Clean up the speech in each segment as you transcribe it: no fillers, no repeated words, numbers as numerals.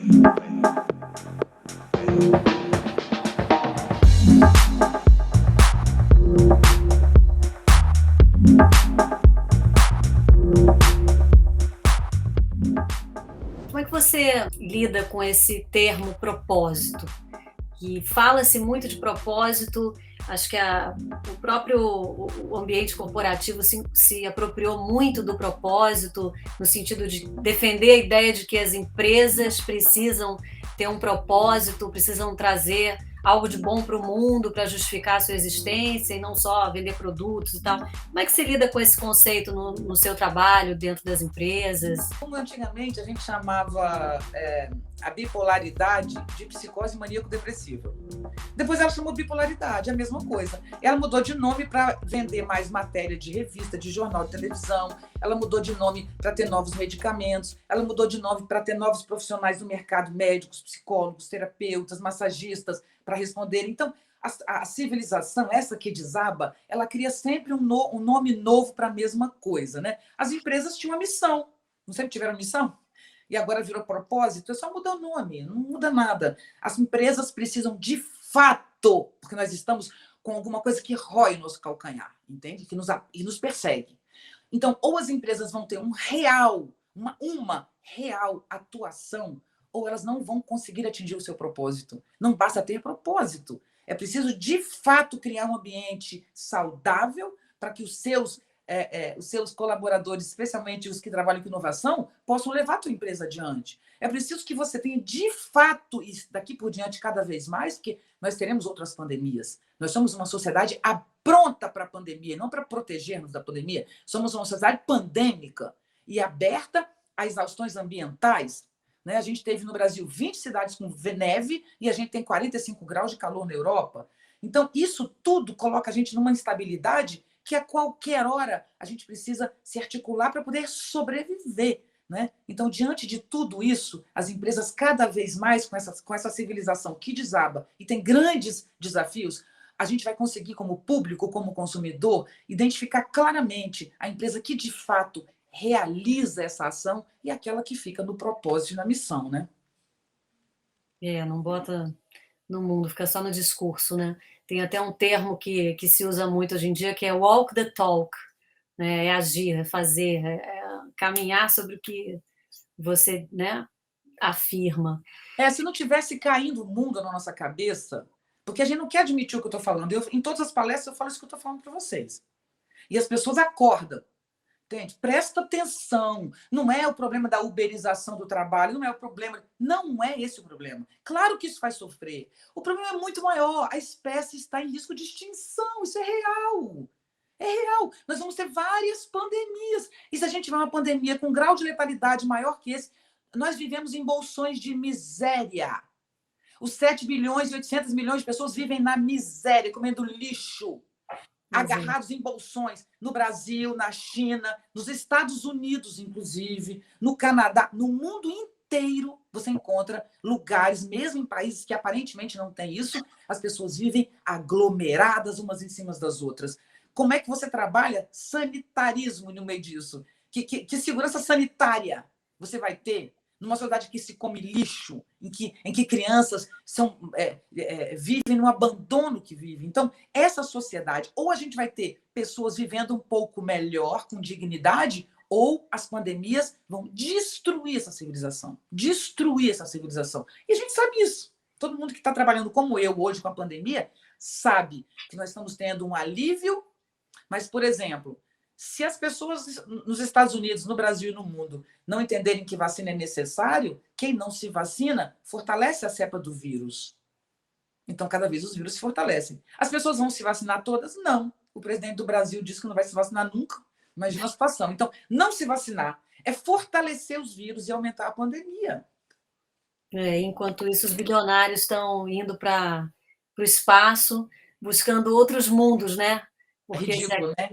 Como é que você lida com esse termo propósito? Que fala-se muito de propósito, acho que o próprio o ambiente corporativo se apropriou muito do propósito, no sentido de defender a ideia de que as empresas precisam ter um propósito, precisam trazer algo de bom para o mundo para justificar a sua existência e não só vender produtos e tal. Como é que você lida com esse conceito no seu trabalho, dentro das empresas? Como antigamente a gente chamava a bipolaridade de psicose maníaco-depressiva. Depois ela chamou bipolaridade, a mesma coisa. Ela mudou de nome para vender mais matéria de revista, de jornal, de televisão. Ela mudou de nome para ter novos medicamentos. Ela mudou de nome para ter novos profissionais do mercado, médicos, psicólogos, terapeutas, massagistas, para responder. Então, a civilização, essa que desaba, ela cria sempre um nome novo para a mesma coisa, né? As empresas tinham uma missão, não sempre tiveram missão? E agora virou propósito, é só mudar o nome, não muda nada. As empresas precisam de fato, porque nós estamos com alguma coisa que rói o nosso calcanhar, entende? Que nos persegue. Então, ou as empresas vão ter uma real atuação, ou elas não vão conseguir atingir o seu propósito. Não basta ter propósito. É preciso, de fato, criar um ambiente saudável para que os seus colaboradores, especialmente os que trabalham com inovação, possam levar a tua empresa adiante. É preciso que você tenha, de fato, e daqui por diante cada vez mais, porque nós teremos outras pandemias. Nós somos uma sociedade pronta para a pandemia, não para protegermos da pandemia. Somos uma sociedade pandêmica e aberta a exaustões ambientais. Né? A gente teve no Brasil 20 cidades com neve e a gente tem 45 graus de calor na Europa. Então, isso tudo coloca a gente numa instabilidade que a qualquer hora a gente precisa se articular para poder sobreviver. Né? Então, diante de tudo isso, as empresas cada vez mais, com essa civilização que desaba e tem grandes desafios, a gente vai conseguir, como público, como consumidor, identificar claramente a empresa que, de fato, realiza essa ação e aquela que fica no propósito e na missão, né? Não bota no mundo, fica só no discurso, né? Tem até um termo que se usa muito hoje em dia, que é walk the talk, né? É agir, é fazer, é caminhar sobre o que você, né, afirma. Se não tivesse caindo o mundo na nossa cabeça, porque a gente não quer admitir o que eu estou falando. Em todas as palestras eu falo isso que eu estou falando para vocês. E as pessoas acordam. Entende? Presta atenção. Não é o problema da uberização do trabalho, não é o problema. Não é esse o problema. Claro que isso vai sofrer. O problema é muito maior. A espécie está em risco de extinção. Isso é real. É real. Nós vamos ter várias pandemias. E se a gente tiver uma pandemia com um grau de letalidade maior que esse, nós vivemos em bolsões de miséria. Os 7 bilhões e 800 milhões de pessoas vivem na miséria, comendo lixo, agarrados em bolsões, no Brasil, na China, nos Estados Unidos, inclusive, no Canadá, no mundo inteiro, você encontra lugares, mesmo em países que aparentemente não têm isso, as pessoas vivem aglomeradas umas em cima das outras. Como é que você trabalha sanitarismo no meio disso? Que segurança sanitária você vai ter numa sociedade que se come lixo, em que crianças vivem no abandono que vivem? Então, essa sociedade, ou a gente vai ter pessoas vivendo um pouco melhor, com dignidade, ou as pandemias vão destruir essa civilização. Destruir essa civilização. E a gente sabe isso. Todo mundo que está trabalhando como eu hoje com a pandemia sabe que nós estamos tendo um alívio, mas, por exemplo, se as pessoas nos Estados Unidos, no Brasil e no mundo não entenderem que vacina é necessário, quem não se vacina fortalece a cepa do vírus. Então, cada vez os vírus se fortalecem. As pessoas vão se vacinar todas? Não. O presidente do Brasil disse que não vai se vacinar nunca. Imagina a situação. Então, não se vacinar é fortalecer os vírus e aumentar a pandemia. Enquanto isso, os bilionários estão indo para o espaço, buscando outros mundos, né? Porque é ridículo, né?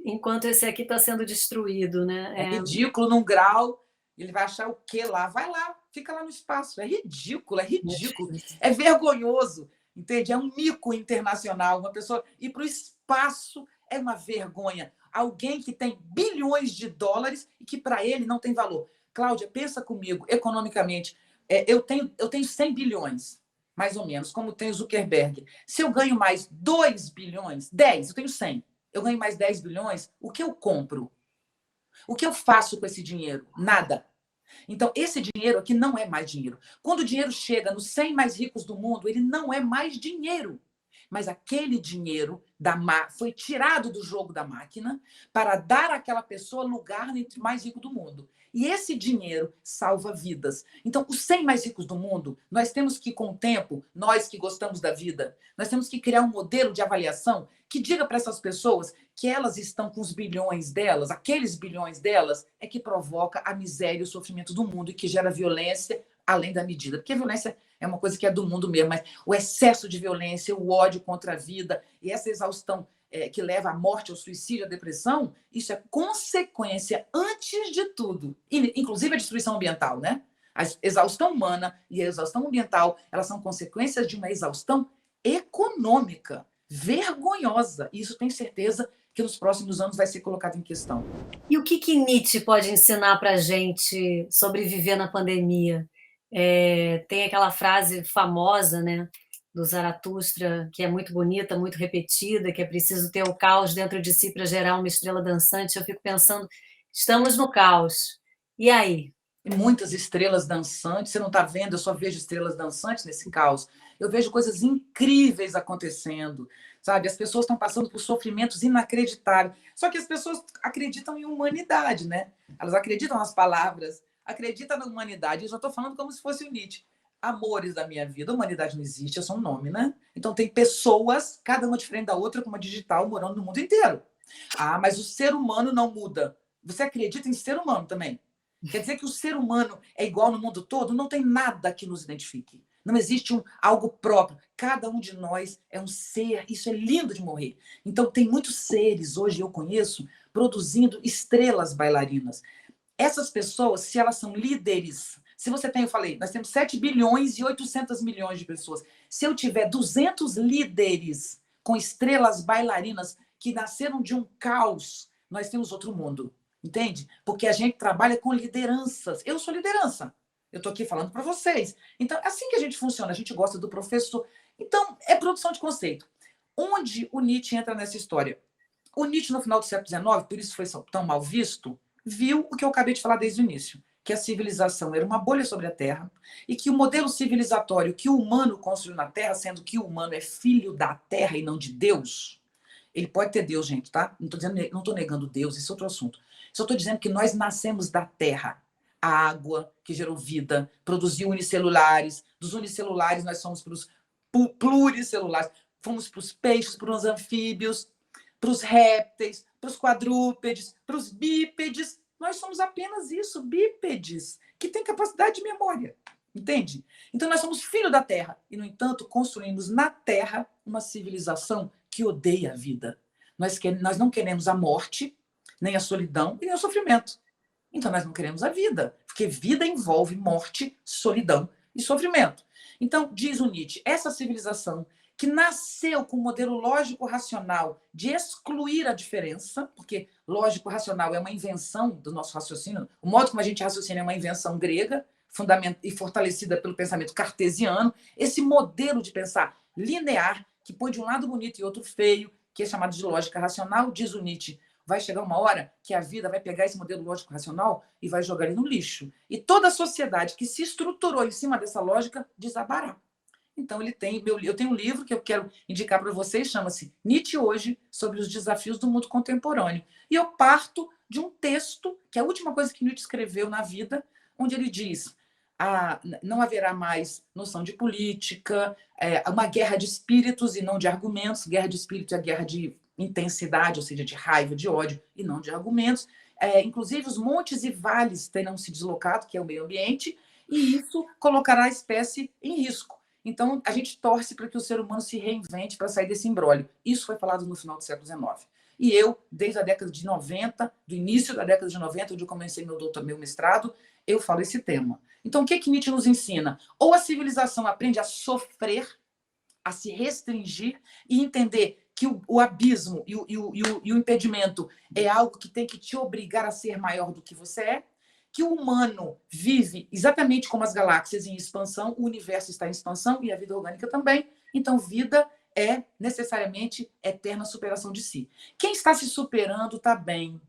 Enquanto esse aqui está sendo destruído, né? É ridículo num grau. Ele vai achar o quê lá? Vai lá, fica lá no espaço. É ridículo, é ridículo. É vergonhoso, entende? É um mico internacional. Uma pessoa ir para o espaço é uma vergonha. Alguém que tem bilhões de dólares e que para ele não tem valor. Cláudia, pensa comigo, economicamente. eu tenho 100 bilhões, mais ou menos, como tem o Zuckerberg. Se eu ganho mais 2 bilhões, 10, eu tenho 100. Eu ganho mais 10 bilhões, o que eu compro? O que eu faço com esse dinheiro? Nada. Então, esse dinheiro aqui não é mais dinheiro. Quando o dinheiro chega nos 100 mais ricos do mundo, ele não é mais dinheiro. Mas aquele dinheiro foi tirado do jogo da máquina para dar àquela pessoa lugar entre mais rico do mundo. E esse dinheiro salva vidas. Então, os 100 mais ricos do mundo, nós temos que, com o tempo, nós que gostamos da vida, nós temos que criar um modelo de avaliação que diga para essas pessoas que elas estão com os bilhões delas, aqueles bilhões delas, é que provoca a miséria e o sofrimento do mundo e que gera violência além da medida. Porque a violência é uma coisa que é do mundo mesmo, mas o excesso de violência, o ódio contra a vida e essa exaustão que leva à morte, ao suicídio, à depressão, isso é consequência, antes de tudo, inclusive a destruição ambiental, né? A exaustão humana e a exaustão ambiental, elas são consequências de uma exaustão econômica, vergonhosa. E isso tenho certeza que nos próximos anos vai ser colocado em questão. E o que Nietzsche pode ensinar para a gente sobre viver na pandemia? Tem aquela frase famosa, né, do Zaratustra, que é muito bonita, muito repetida, que é preciso ter o caos dentro de si para gerar uma estrela dançante. Eu fico pensando, estamos no caos. E aí? E muitas estrelas dançantes, você não está vendo, eu só vejo estrelas dançantes nesse caos. Eu vejo coisas incríveis acontecendo, sabe? As pessoas estão passando por sofrimentos inacreditáveis. Só que as pessoas acreditam em humanidade, né? Elas acreditam nas palavras, acreditam na humanidade. Eu já estou falando como se fosse o Nietzsche. Amores da minha vida. A humanidade não existe, é só um nome, né? Então tem pessoas, cada uma diferente da outra, com uma digital, morando no mundo inteiro. Ah, mas o ser humano não muda. Você acredita em ser humano também? Quer dizer que o ser humano é igual no mundo todo? Não tem nada que nos identifique. Não existe algo próprio. Cada um de nós é um ser. Isso é lindo de morrer. Então, tem muitos seres, hoje eu conheço, produzindo estrelas bailarinas. Essas pessoas, se elas são líderes, se você tem, eu falei, nós temos 7 bilhões e 800 milhões de pessoas. Se eu tiver 200 líderes com estrelas bailarinas que nasceram de um caos, nós temos outro mundo. Entende? Porque a gente trabalha com lideranças. Eu sou liderança. Eu estou aqui falando para vocês. Então, é assim que a gente funciona. A gente gosta do professor. Então, é produção de conceito. Onde o Nietzsche entra nessa história? O Nietzsche, no final do século XIX, por isso foi tão mal visto, viu o que eu acabei de falar desde o início, que a civilização era uma bolha sobre a Terra e que o modelo civilizatório que o humano construiu na Terra, sendo que o humano é filho da Terra e não de Deus, ele pode ter Deus, gente, tá? Não estou negando Deus, esse é outro assunto. Só estou dizendo que nós nascemos da terra. A água que gerou vida, produziu unicelulares. Dos unicelulares, nós somos para os pluricelulares. Fomos para os peixes, para os anfíbios, para os répteis, para os quadrúpedes, para os bípedes. Nós somos apenas isso, bípedes, que têm capacidade de memória. Entende? Então, nós somos filho da terra. E, no entanto, construímos na terra uma civilização que odeia a vida. Nós não queremos a morte, nem a solidão e nem o sofrimento. Então, nós não queremos a vida, porque vida envolve morte, solidão e sofrimento. Então, diz o Nietzsche, essa civilização que nasceu com um modelo lógico-racional de excluir a diferença, porque lógico-racional é uma invenção do nosso raciocínio, o modo como a gente raciocina é uma invenção grega, e fortalecida pelo pensamento cartesiano, esse modelo de pensar linear, que põe de um lado bonito e outro feio, que é chamado de lógica racional, diz o Nietzsche, vai chegar uma hora que a vida vai pegar esse modelo lógico-racional e vai jogar ele no lixo. E toda a sociedade que se estruturou em cima dessa lógica desabará. Então, eu tenho um livro que eu quero indicar para vocês, chama-se Nietzsche Hoje, sobre os desafios do mundo contemporâneo. E eu parto de um texto, que é a última coisa que Nietzsche escreveu na vida, onde ele diz: não haverá mais noção de política, uma guerra de espíritos e não de argumentos. Guerra de espírito é a guerra de intensidade, ou seja, de raiva, de ódio, e não de argumentos. Inclusive, os montes e vales terão se deslocado, que é o meio ambiente, e isso colocará a espécie em risco. Então, a gente torce para que o ser humano se reinvente para sair desse imbróglio. Isso foi falado no final do século XIX. E eu, desde a década de 90, do início da década de 90, onde eu comecei meu mestrado, eu falo esse tema. Então, o que Nietzsche nos ensina? Ou a civilização aprende a sofrer, a se restringir e entender que o abismo e o impedimento é algo que tem que te obrigar a ser maior do que você é, que o humano vive exatamente como as galáxias em expansão, o universo está em expansão e a vida orgânica também. Então, vida é necessariamente eterna superação de si. Quem está se superando está bem.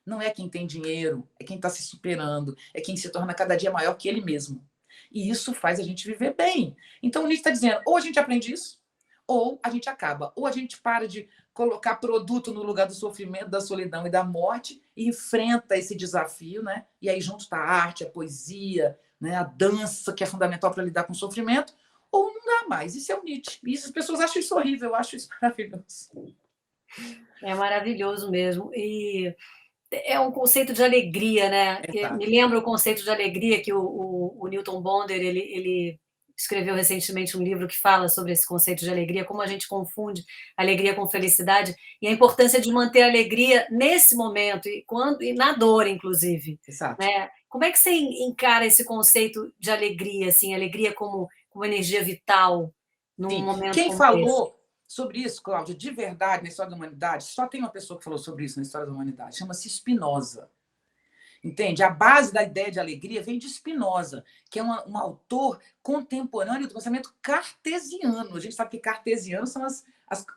Não é quem tem dinheiro, é quem está se superando, é quem se torna cada dia maior que ele mesmo. E isso faz a gente viver bem. Então, o Nietzsche está dizendo, ou a gente aprende isso, ou a gente acaba. Ou a gente para de colocar produto no lugar do sofrimento, da solidão e da morte e enfrenta esse desafio, né? E aí junto está a arte, a poesia, né? A dança, que é fundamental para lidar com o sofrimento, ou não dá mais. Isso é o Nietzsche. E as pessoas acham isso horrível, eu acho isso maravilhoso. É maravilhoso mesmo. E é um conceito de alegria, né? Me lembra o conceito de alegria que o Newton Bonder ele escreveu recentemente um livro que fala sobre esse conceito de alegria, como a gente confunde alegria com felicidade e a importância de manter a alegria nesse momento e na dor, inclusive. Exato. Né? Como é que você encara esse conceito de alegria, assim, alegria como energia vital num Sim. momento Quem como esse? falou sobre isso, Cláudia, de verdade, na história da humanidade, só tem uma pessoa que falou sobre isso na história da humanidade, chama-se Spinoza. Entende? A base da ideia de alegria vem de Spinoza, que é um autor contemporâneo do pensamento cartesiano. A gente sabe que cartesiano são as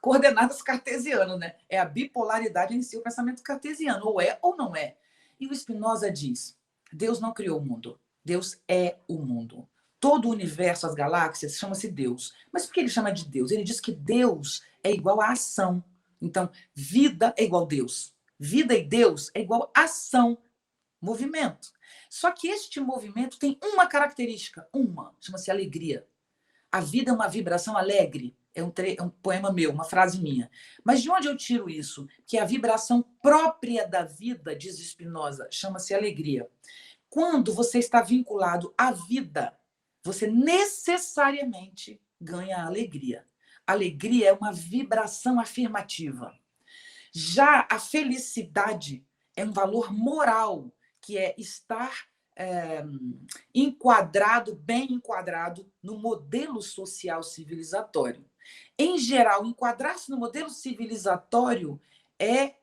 coordenadas cartesianas, né? É a bipolaridade em si, o pensamento cartesiano, ou é ou não é. E o Spinoza diz: Deus não criou o mundo, Deus é o mundo. Todo o universo, as galáxias, chama-se Deus. Mas por que ele chama de Deus? Ele diz que Deus é igual a ação. Então, vida é igual a Deus. Vida e Deus é igual a ação. Movimento. Só que este movimento tem uma característica, chama-se alegria. A vida é uma vibração alegre. É um poema meu, uma frase minha. Mas de onde eu tiro isso? Que a vibração própria da vida, diz Spinoza, chama-se alegria. Quando você está vinculado à vida, você necessariamente ganha alegria. Alegria é uma vibração afirmativa. Já a felicidade é um valor moral, que é estar bem enquadrado no modelo social civilizatório. Em geral, enquadrar-se no modelo civilizatório é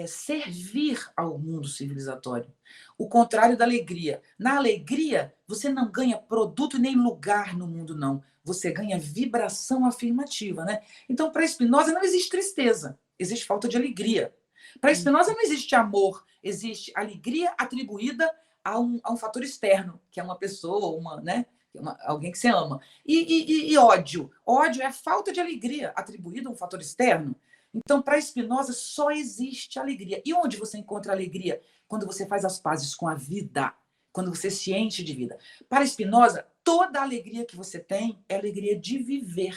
servir ao mundo civilizatório. O contrário da alegria. Na alegria, você não ganha produto nem lugar no mundo, não. Você ganha vibração afirmativa, né? Então, para Spinoza, não existe tristeza, existe falta de alegria. Para Spinoza, não existe amor, existe alegria atribuída a um fator externo, que é uma pessoa, né? Alguém que você ama. E ódio. Ódio é a falta de alegria atribuída a um fator externo. Então, para Spinoza, só existe alegria. E onde você encontra alegria? Quando você faz as pazes com a vida, quando você se enche de vida. Para Spinoza, toda a alegria que você tem é alegria de viver.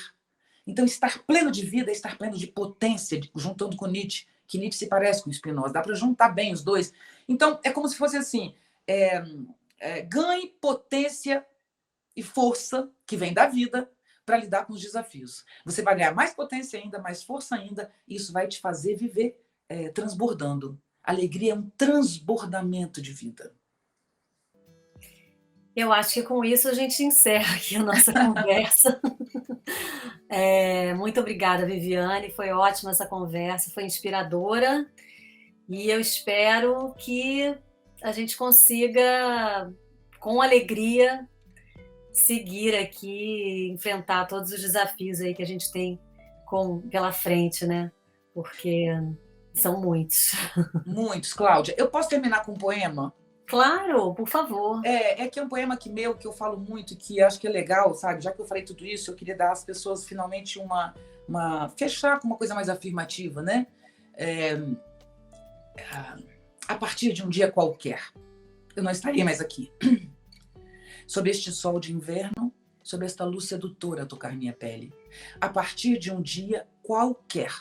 Então, estar pleno de vida é estar pleno de potência, juntando com Nietzsche, que Nietzsche se parece com Spinoza. Dá para juntar bem os dois. Então, é como se fosse assim, ganhe potência e força que vem da vida para lidar com os desafios. Você vai ganhar mais potência ainda, mais força ainda, e isso vai te fazer viver transbordando. Alegria é um transbordamento de vida. Eu acho que com isso a gente encerra aqui a nossa conversa. Muito obrigada, Viviane. Foi ótima essa conversa, foi inspiradora. E eu espero que a gente consiga, com alegria, seguir aqui, enfrentar todos os desafios aí que a gente tem pela frente, né? Porque são muitos. Muitos, Cláudia. Eu posso terminar com um poema? Claro, por favor. É que é um poema que eu falo muito, que acho que é legal, sabe? Já que eu falei tudo isso, eu queria dar às pessoas finalmente fechar com uma coisa mais afirmativa, né? A partir de um dia qualquer, eu não estaria mais aqui. Sob este sol de inverno, sob esta luz sedutora a tocar minha pele. A partir de um dia qualquer,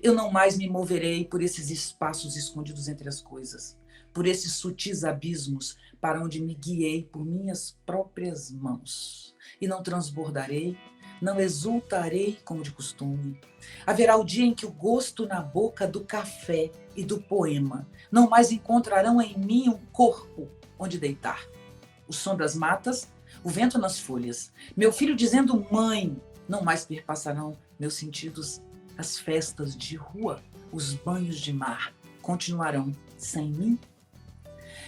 eu não mais me moverei por esses espaços escondidos entre as coisas, por esses sutis abismos para onde me guiei por minhas próprias mãos. E não transbordarei, não exultarei como de costume. Haverá o dia em que o gosto na boca do café e do poema não mais encontrarão em mim um corpo onde deitar. O som das matas, o vento nas folhas, meu filho dizendo mãe, não mais perpassarão meus sentidos. As festas de rua, os banhos de mar continuarão sem mim.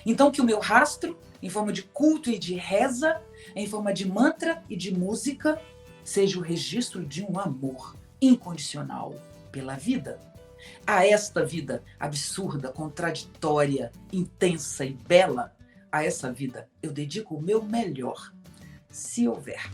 Então, que o meu rastro, em forma de culto e de reza, em forma de mantra e de música, seja o registro de um amor incondicional pela vida. A esta vida absurda, contraditória, intensa e bela, a essa vida eu dedico o meu melhor, se houver.